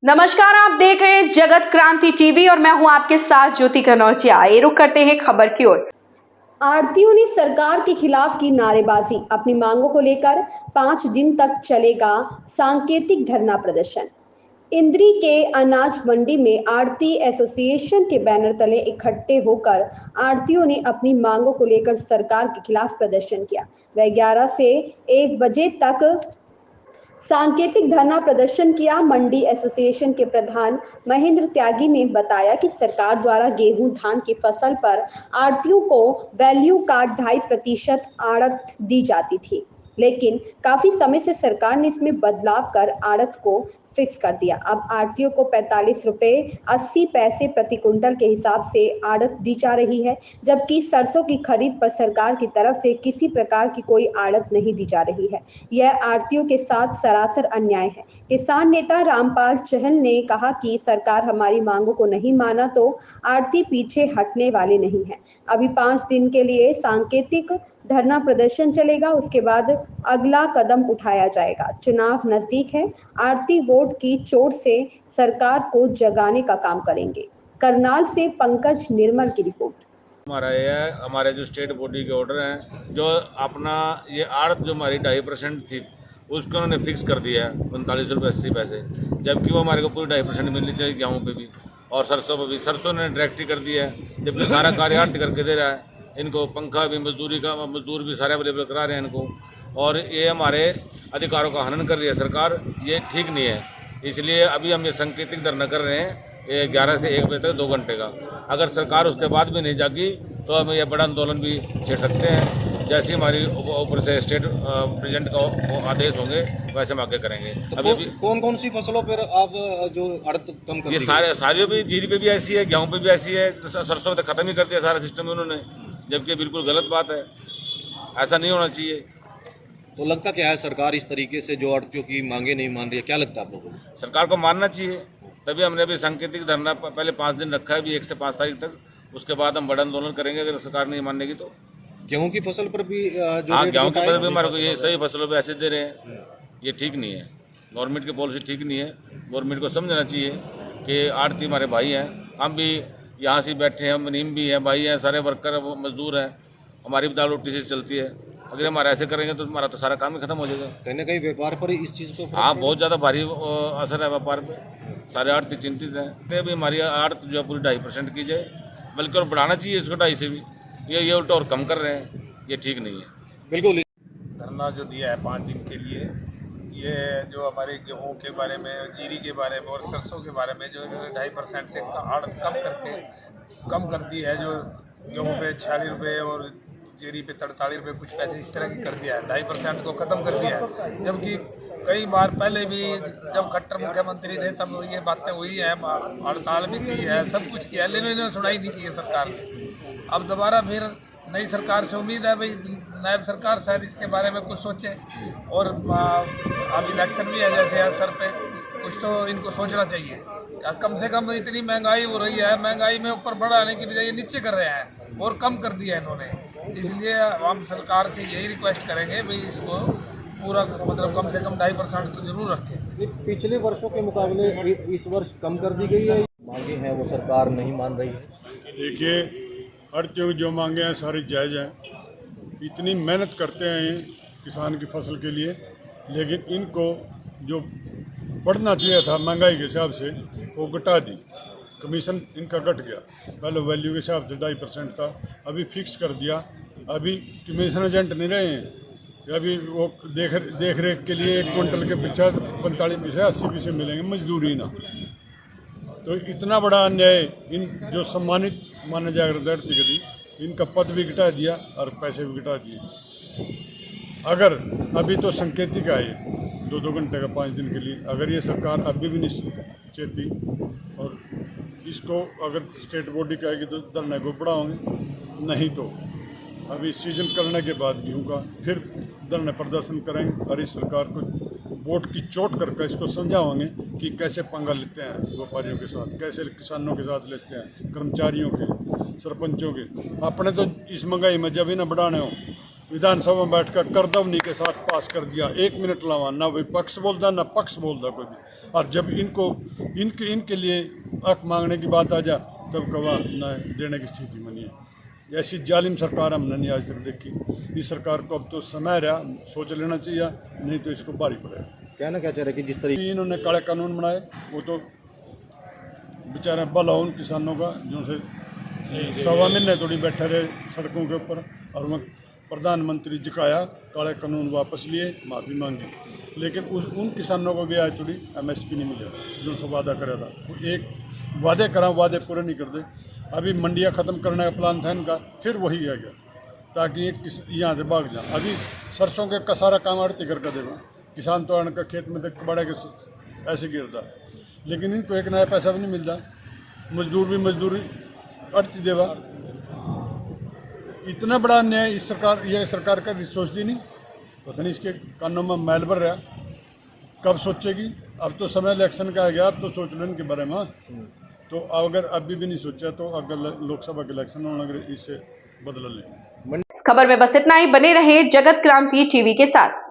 नमस्कार, आप देख रहे हैं जगत क्रांति टीवी और मैं हूं आपके साथ ज्योति कनौजिया। ये रुख करते हैं खबर की ओर। आढ़तियों ने सरकार के खिलाफ की नारेबाजी। अपनी मांगों को लेकर 5 दिन तक चलेगा सांकेतिक धरना प्रदर्शन। इंद्री के अनाज मंडी में आढ़ती एसोसिएशन के बैनर तले इकट्ठे होकर आढ़तियों ने अपनी मांगों को लेकर सरकार के खिलाफ प्रदर्शन किया। वह 11 से 1 बजे तक सांकेतिक धरना प्रदर्शन किया। मंडी एसोसिएशन के प्रधान महेंद्र त्यागी ने बताया कि सरकार द्वारा गेहूं धान की फसल पर आढ़तियों को वैल्यू कार्ड 2.5% आढ़त दी जाती थी, लेकिन काफी समय से सरकार ने इसमें बदलाव कर आढ़त को फिक्स कर दिया। अब आढ़तियों को 45 रुपये 80 पैसे प्रति कुंटल के हिसाब से आढ़त दी जा रही है, जबकि सरसों की खरीद पर सरकार की तरफ से किसी प्रकार की कोई आढ़त नहीं दी जा रही है। यह आढ़तियों के साथ सरासर अन्याय है। किसान नेता रामपाल चहल ने कहा कि सरकार हमारी मांगों को नहीं माना तो आढ़ती पीछे हटने वाले नहीं है। अभी 5 दिन के लिए सांकेतिक धरना प्रदर्शन चलेगा, उसके बाद अगला कदम उठाया जाएगा। चुनाव नजदीक है, आढ़ती वोट की चोट से सरकार को जगाने का काम करेंगे। करनाल से पंकज निर्मल की रिपोर्ट। हमारा ये है, हमारे जो स्टेट बॉडी के ऑर्डर हैं, जो अपना ये आड़त जो हमारी 2.5% थी उसको उन्होंने फिक्स कर दिया है 45 रुपये 80 पैसे, जबकि वो हमारे को पूरी 2.5% मिलनी चाहिए गेहूँ पे भी और सरसों पे भी। सरसों ने डायरेक्ट ही कर दिया है, जबकि सारा कार्य आड़त करके दे रहा है। इनको पंखा भी, मजदूरी का मजदूर भी सारे अवेलेबल करा रहे हैं इनको, और ये हमारे अधिकारों का हनन कर रही है सरकार। ये ठीक नहीं है, इसलिए अभी हम ये सांकेतिक धरना कर रहे हैं 11 से 1 बजे तक 2 घंटे का। अगर सरकार उसके बाद भी नहीं जागी तो हम ये बड़ा आंदोलन भी छेड़ सकते हैं। जैसे हमारी ऊपर से स्टेट प्रेसिडेंट का आदेश होंगे वैसे हम आगे करेंगे। तो अभी कौन कौन सी फसलों पर आप जो आड़त कम कर ये सारी भी, जीरी पे भी ऐसी है, गेहूँ पे भी ऐसी है, सरसों पे खत्म ही कर दिया सारा सिस्टम उन्होंने, जबकि बिल्कुल गलत बात है, ऐसा नहीं होना चाहिए। तो लगता क्या है सरकार इस तरीके से जो आड़तियों की मांगे नहीं मान रही है, क्या लगता है आप लोगों को? सरकार को मानना चाहिए, तभी हमने अभी सांकेतिक धरना पहले 5 दिन रखा है, अभी 1 से 5 तारीख तक। उसके बाद हम बड़ा आंदोलन करेंगे अगर सरकार नहीं मानेगी तो। गेहूं की फसल पर भी जो हाँ, रेट गेहूँ की घटाए- फसल भी हमारे को ये सही फसलों पे ऐसे दे रहे हैं, ये ठीक नहीं है। गवर्नमेंट की पॉलिसी ठीक नहीं है। गवर्नमेंट को समझना चाहिए कि आड़ती हमारे भाई हैं, हम भी यहाँ से बैठे हैं, मुनीम भी हैं, भाई हैं, सारे वर्कर मजदूर हैं, हमारी भी दाल रोटी से चलती है। अगर हमारा ऐसे करेंगे तो हमारा तो सारा काम ही खत्म हो जाएगा। कहीं ना कहीं व्यापार पर इस चीज़ को हाँ, बहुत ज़्यादा भारी असर है व्यापार पे। सारे आड़ती चिंतित हैं। अभी हमारी आड़त जो है पूरी 2.5% की जाए, बल्कि और बढ़ाना चाहिए इसको 2.5 से भी। ये उल्टा और कम कर रहे हैं, ये ठीक नहीं है। बिल्कुल। धरना जो दिया है 5 दिन के लिए, ये जो हमारे गेहूं के बारे में, जीरी के बारे में और सरसों के बारे में जो 2.5% से आड़त कम कर दी है, जो गेहूं पे 46 रुपये और जीरी पे 43 रुपये कुछ पैसे इस तरह की कर दिया है, 2.5% को ख़त्म कर दिया है। जबकि कई बार पहले भी जब खट्टर मुख्यमंत्री थे तब ये बातें हुई है, हड़ताल भी की है, सब कुछ किया है, लेकिन इन्होंने सुनाई नहीं की है सरकार ने। अब दोबारा फिर नई सरकार से उम्मीद है भाई नायब सरकार शायद इसके बारे में कुछ सोचे, और अब इलेक्शन भी है जैसे अवसर पे कुछ तो इनको सोचना चाहिए। कम से कम इतनी महंगाई हो रही है, महंगाई में ऊपर बढ़ाने की बजाय नीचे कर रहे हैं और कम कर दिया इन्होंने। इसलिए हम सरकार से यही रिक्वेस्ट करेंगे भाई इसको पूरा मतलब कम से कम 2.5% तो जरूर रखें। पिछले वर्षों के मुकाबले इस वर्ष कम कर दी गई है, मांगे हैं वो सरकार नहीं मान रही है। देखिए, आड़तियों की जो मांगे हैं सारी जायज़ हैं। इतनी मेहनत करते हैं ये किसान की फसल के लिए, लेकिन इनको जो बढ़ना चाहिए था महंगाई के हिसाब से वो घटा दी। कमीशन इनका घट गया, पहले वैल्यू के हिसाब से 2.5% था, अभी फिक्स कर दिया। अभी कमीशन एजेंट नहीं रहे हैं, अभी वो देख रेख के लिए 1 क्विंटल के पीछे 45 पैसे 80 पैसे मिलेंगे, मजदूरी ना। तो इतना बड़ा अन्याय इन जो सम्मानित माना जाएगा धरती गति, इनका पद भी घटा दिया और पैसे भी घटा दिए। अगर अभी तो संकेतिक आए 2-2 घंटे का 5 दिन के लिए, अगर ये सरकार अभी भी नहीं चेती और इसको अगर स्टेट बॉडी कहेगी तो धरने को बढ़ाओगे, नहीं तो अभी सीजन करने के बाद गेहूँ का फिर धरने प्रदर्शन करेंगे और इस सरकार को वोट की चोट करके इसको समझाओगे कि कैसे पंगा लेते हैं व्यापारियों के साथ, कैसे किसानों के साथ लेते हैं, कर्मचारियों के, सरपंचों के। अपने तो इस महंगाई में जब ही ना बढ़ाने हो विधानसभा में बैठकर करदवनी के साथ पास कर दिया। 1 मिनट लगा, ना विपक्ष बोलता ना पक्ष बोलता कोई भी। और जब इनके लिए हक मांगने की बात आ जाए तब कवा न देने की स्थिति बनी है। ऐसी जालिम सरकार हमने नहीं आज तक देखी। इस सरकार को अब तो समय रहा सोच लेना चाहिए, नहीं तो इसको भारी पड़ेगा। कहना क्या चाह रहे कि जिस तरीके इन्होंने काले कानून बनाए वो तो बेचारे बल हो उन किसानों का जो से 1.25 महीने थोड़ी बैठे रहे सड़कों के ऊपर, और वह प्रधानमंत्री जिकाया, काले कानून वापस लिए, माफ़ी मांगी, लेकिन उन किसानों को भी आज थोड़ी MSP नहीं मिला जो से वादा करा था। वो एक वादे करा, वादे पूरे नहीं करते। अभी मंडियाँ ख़त्म करने का प्लान था इनका, फिर वही आ गया ताकि यहाँ से भाग जाए। अभी सरसों के का सारा काम आड़ती करके देगा, किसान तो अन्न का खेत में देख बड़ा के ऐसे गिरता, लेकिन इनको एक नया पैसा भी नहीं मिलता। मजदूर भी मजदूरी अड़ती देवा। इतना बड़ा अन्याय इस सरकार, यह सरकार का सोचती नहीं। पता नहीं इसके कानों में मैल भर रहा, कब सोचेगी। अब तो समय इलेक्शन का आ गया, अब तो सोच लो इनके बारे में। तो अगर अभी भी नहीं सोचा तो अगर लोकसभा के इलेक्शन होने अगर इसे बदल लें। इस खबर में बस इतना ही। बने रहे जगत क्रांति टीवी के साथ।